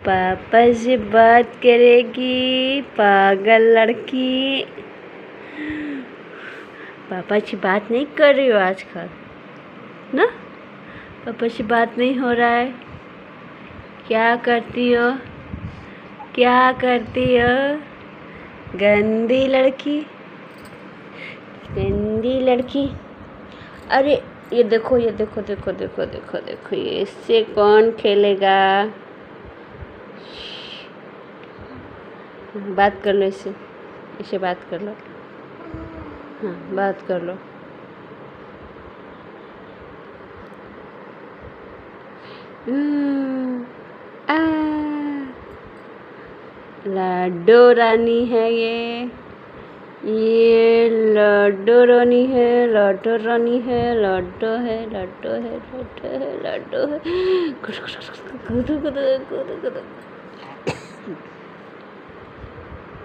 पापा से बात करेगी पागल लड़की। पापा से बात नहीं कर रही हो आजकल ना? पापा से बात नहीं हो रहा है। क्या करती हो? क्या करती हो? गंदी लड़की, गंदी लड़की। अरे ये देखो, ये देखो देखो देखो देखो देखो, ये इससे कौन खेलेगा? बात कर लो इससे, इसे बात कर लो। हाँ बात कर लो। आ, लड्डू रानी है ये लड्डू रानी है, लड्डू रानी है, लड्डू है, लड्डू है, लड्डू है, लड्डू है।